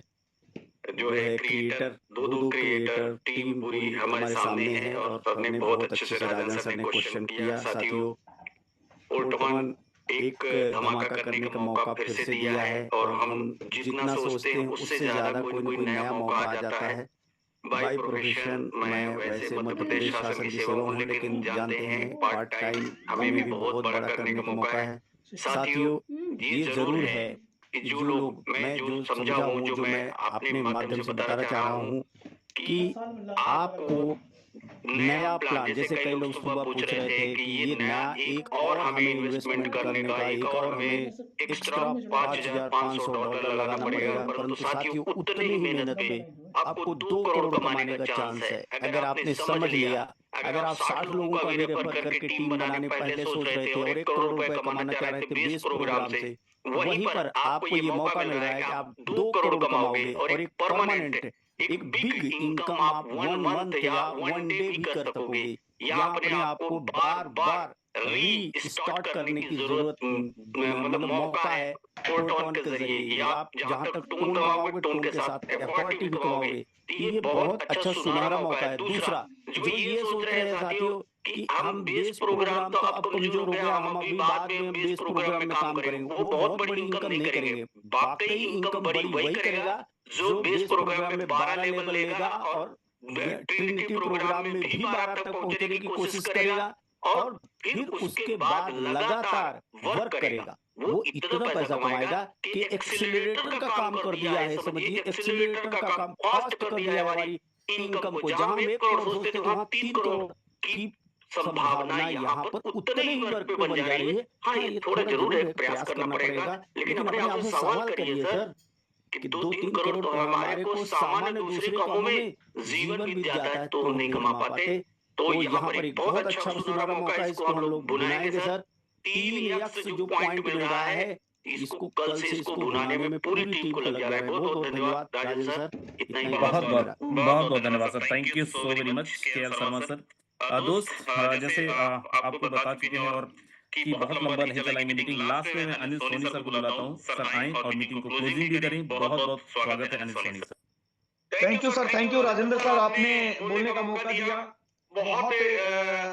जो है क्रिएटर, दो क्रिएटर टीम पूरी हमारे सामने है और सबने बहुत अच्छे से राजन सर ने क्वेश्चन किया। साथियों, ओल्टमन एक धमाका करने का मौका फिर से दिया है और हम जितना सोचते हैं उससे ज्यादा कोई नया मौका आ जाता है। बाय प्रोफेशन मैं वैसे मध्य प्रदेश शासन की सेवा हूँ, लेकिन जानते हैं पार्ट टाइम हमें भी बहुत बड़ा करने का मौका है। साथियों, ये जरूर है कि जो लोग, मैं जो समझा हूँ, जो मैं अपने माध्यम से बताना चाह रहा हूँ कि आपको नया प्लान, जैसे कई लोग सुबह पूछ रहे थे कि ये नया एक और हमें इन्वेस्टमेंट करने का, एक और हमें एक्स्ट्रा $5,500 लगाना पड़ेगा, परंतु साथियों उतनी ही मेहनत पे आपको 2 करोड़ कमाने का चांस है। अगर आपने समझ लिया, अगर आप 60 लोगों का भी रेफर करके टीम बनाने पहले सोच रहे थे और 1 करोड़ रुपए कमाना चाह रहे थे बेस प्रोग्राम से, वहीं पर आपको ये मौका मिल रहा है कि आप 2 करोड़ कमाओगे और एक परमानेंट, एक बिग इनकम आप 1 मंथ या 1 डे भी कर सकोगे। यहाँ अपने आप को बार बार रीस्टार्ट करने की जरूरत, मतलब मौका है फोरटोन के जरिए। आप जहाँ तक टोन कमाओगे, टोन के साथ एफआरटी भी कमाओगे। ये बहुत अच्छा सुनहरा मौका है। दूसरा, जो ये सोच रहे हैं साथियों कि हम बेस प्रोग्राम तो अब कमजोर हो गया, हम अभी बाद में बेस प्रोग्राम में काम करेंगे, वो बहुत बड़ी इनकम नहीं करेंगे। वाकई इनकम बड़ी वही करेगा जो बेस प्रोग्राम में 12 लेवल लेगा और ट्रिनिटी प्रोग्राम में भी 12 तक पहुंचने की कोशिश करेगा और फिर उसके बाद लगातार वर्क करेगा। वो इतना पैसा कमाएगा कि एक्सीलरेटर का काम कर दिया है। समझिए, एक्सीलरेटर का काम फास्ट कर दिया है हमारी इनकम को। जहां हम 1 करोड़ सोचते थे वहां 3 करोड़ की संभावना यहाँ पर उतने ही वर्क पे बन जा रही है। हाँ, ये थोड़ा जरूर है, प्रयास करना पड़ेगा, लेकिन अपने आप से सवाल करिए सर कि 2-3 करोड़ तो हमारे को सामान्य दूसरे कामों में जीवन बीत जाता है तो नहीं कमा पाते। तो यहाँ पर एक बहुत अच्छा सुनहरा मौका है, इसको हम लोग बुनाएंगे सर। 3x जो पॉइंट मिल रहा है, इसको कल से इसको बुनाने में पूरी टीम को लग जाए। बहुत बहुत धन्यवाद राजन सर, इतना ही बहुत बहुत धन्यवाद sir. Thank you so very much KL. Sharma sir. दोस्त, जैसे आपको बता चुके हैं और कि बहुत लंबा नहीं चला मीटिंग, लास्ट में मैं अनिल सोनी सर को बुलाता हूँ। सर आए और मीटिंग को क्लोजिंग भी करें। बहुत बहुत स्वागत है Anil Soni sir. Thank you sir, thank you Rajendra sir, आपने बोलने का मौका दिया, बहुत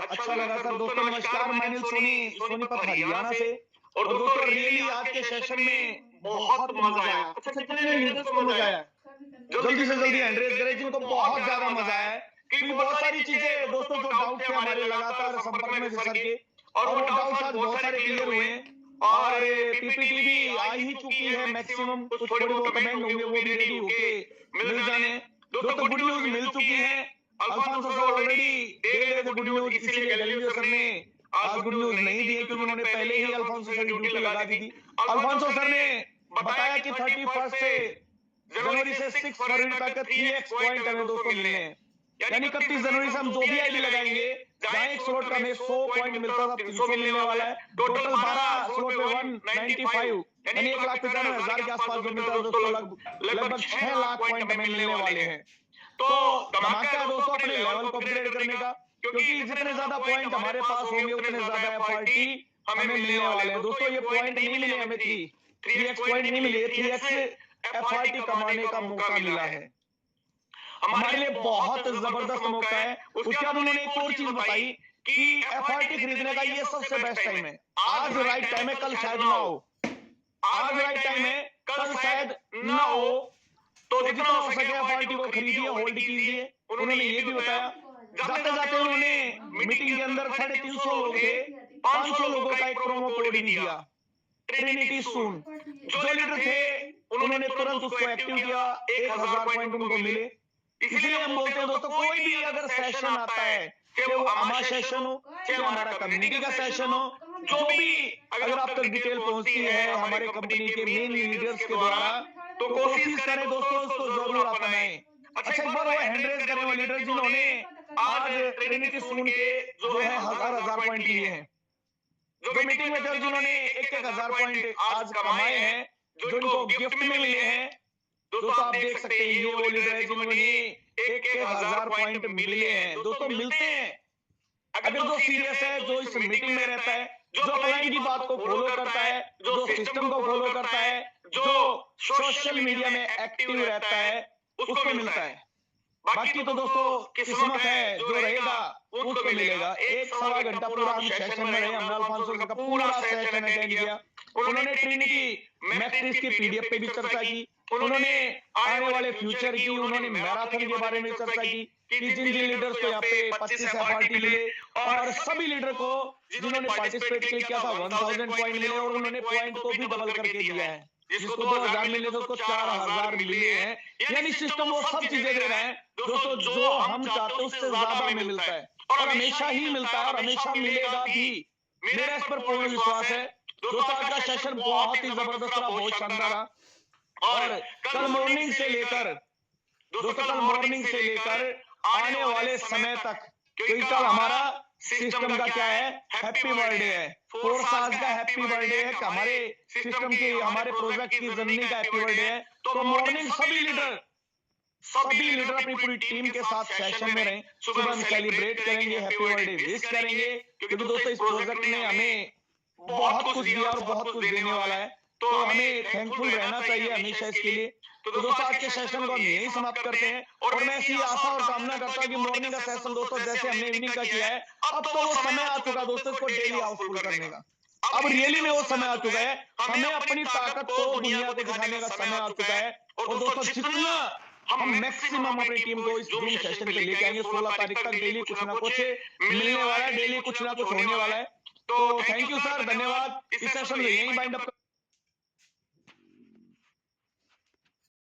अच्छा लगा सर। दोस्तों नमस्कार, मैं अनिल सोनीपत हरियाणा से। और दोस्तों रियली आज के सेशन में बहुत मजा आया। अच्छा, कितने लीडर्स को मजा आया? जल्दी से जल्दी हैंड रेज करें जिनको बहुत ज्यादा मजा आया है, क्योंकि बहुत सारी चीजें दोस्तों जो डाउट थे हमारे लगातार संपर्क में सर के, और वो डाउट्स आज बहुत सारे क्लियर हुए हैं और पीपीटी भी आ ही चुकी है मैक्सिमम। कुछ थोड़ी बहुत कमेंट होंगे वो भी रेडी होके मिल जाने। दोस्तों गुड न्यूज मिल चुकी है, अल्फांसो सर ऑलरेडी दे गए थे गुड न्यूज, इसीलिए गैलीलियो सर ने आज गुड न्यूज नहीं दिए क्योंकि उन्होंने पहले ही अल्फांसो सर की ड्यूटी लगा दी थी। अल्फांसो सर ने बताया कि 31 जनवरी से 6 फरवरी तक 3x पॉइंट हमें दोस्तों मिलने हैं, यानी 31 जनवरी से हम जो भी आईडी लगाएंगे, जहां एक स्लॉट का हमें 100 पॉइंट मिलता था 300 मिलने वाला है। टोटल 12 स्लॉट में 195 यानी 1,95,000 के आसपास जो मिलता है दोस्तों, लगभग 6 लाख पॉइंट हमें मिलने वाले हैं। तो धमाका है दोस्तों अपने लेवल को अपग्रेड करने का, क्योंकि जितने ज्यादा पॉइंट हमारे पास होंगे उतने ज्यादा एफआरटी हमें मिलने वाले हैं। दोस्तों ये पॉइंट नहीं मिले हमें, 3x पॉइंट नहीं मिले, 3x एफआरटी कमाने का मौका मिला है। हमारे लिए बहुत जबरदस्त मौका है। उसके बाद उन्होंने एक और चीज बताई कि एफआरटी खरीदने का ये सबसे बेस्ट टाइम है। आज राइट टाइम है, कल शायद ना हो। आज राइट टाइम है, कल शायद ना हो, तो जितना हो सके एफआरटी को खरीदिए, होल्ड कीजिए। उन्होंने ये भी बताया। जाते जाते उन्होंने मीटिंग के अंदर 350 लोग थे, 500 लोगों का एक प्रोमो कोड भी दिया, ट्रिनिटी सून। जो लीडर थे उन्होंने तुरंत उसको एक्टिव किया, 1000 पॉइंट उनको मिले। इसलिए हम बोलते हैं दोस्तों, कोई भी अगर सेशन आता है, चाहे वो हमारा सेशन हो, चाहे हमारा कम्युनिटी का सेशन हो, जो भी अगर आप तक डिटेल पहुंचती है हमारे कंपनी के मेन लीडर्स के द्वारा, तो कोशिश करें दोस्तों उसको जरूर अपनाएं। अच्छा, एक बार वो हैंड रेज करें वो लीडर जिन्होंने आज ट्रिनिटी सून के जो है 1000 पॉइंट लिए हैं, जो मीटिंग में थे जिन्होंने 1,000 पॉइंट आज कमाए हैं, जो इनको गिफ्ट में मिले हैं। दोस्तों आप देख सकते हैं ये वो लीडर है जिन्होंने 1,000 पॉइंट मिले हैं। दोस्तों मिलते हैं अगर जो सीरियस है, जो इस मीटिंग में रहता है, जो क्लाइंट की बात को फॉलो करता है, जो सिस्टम को फॉलो करता है, जो सोशल मीडिया में एक्टिव रहता है, उसको मिलता है। बाकी तो दोस्तों किस्मत है, जो रहेगा उसको मिलेगा। 1-1.25 घंटा पूरा हम सेशन में रहे, हमने अल्फांसो का पूरा सेशन अटेंड किया। उन्होंने ट्रिनिटी मैट्रिक्स की पीडीएफ पे भी चर्चा की, उन्होंने आने वाले फ्यूचर की, उन्होंने मैराथन के बारे में चर्चा की कि जिन जिन लीडर्स को यहाँ पे 25 एफआरटी मिले और सभी लीडर को जिन्होंने पार्टिसिपेट किया था 1000 पॉइंट मिले और उन्होंने पॉइंट को भी डबल करके दिया है। जिसको 2000 मिले थे उसको 4000 मिले हैं। यानी सिस्टम वो सब चीजें दे रहा है दोस्तों जो हम चाहते हैं उससे ज्यादा हमें मिलता है और हमेशा ही मिलता है और हमेशा मिलेगा भी। मेरा इस पर पूर्ण विश्वास है। दोस्तों आज का सेशन बहुत ही जबरदस्त रहा, बहुत शानदार रहा और कल मॉर्निंग से लेकर आने वाले समय तक, क्योंकि कल हमारा सिस्टम का क्या है, हैप्पी बर्थडे है, 4 साल का हैप्पी बर्थडे है, हमारे सिस्टम की, हमारे प्रोजेक्ट की जर्नी का हैप्पी बर्थडे है। तो मॉर्निंग सभी लीडर अपनी पूरी टीम के साथ सेशन में रहें। सुबह हम सेलिब्रेट करेंगे, हैप्पी बर्थडे विश करेंगे, क्योंकि दोस्तों इस प्रोजेक्ट ने हमें बहुत कुछ दिया और बहुत कुछ देने वाला है, तो हमें थैंकफुल रहना चाहिए हमेशा इसके लिए। तो दोस्तों आज के सेशन को हम यही समाप्त करते हैं और मैं ऐसी आशा और कामना करता हूं कि मॉर्निंग का सेशन दोस्तों जैसे हमने इवनिंग का किया है, अब तो वो समय आ चुका दोस्तों इसको डेली हाउसफुल करने का। अब रियली में वो समय आ चुका है, हमें अपनी ताकत को दुनिया को दिखाने का समय आ चुका है। और दोस्तों जितना हम मैक्सिमम अपनी टीम को इस जूम सेशन पे लेके आएंगे, 16 तारीख तक डेली कुछ ना कुछ मिलने वाला है, डेली कुछ ना कुछ होने वाला है। तो थैंक यू सर, धन्यवाद। इस सेशन में यही बाइंड अप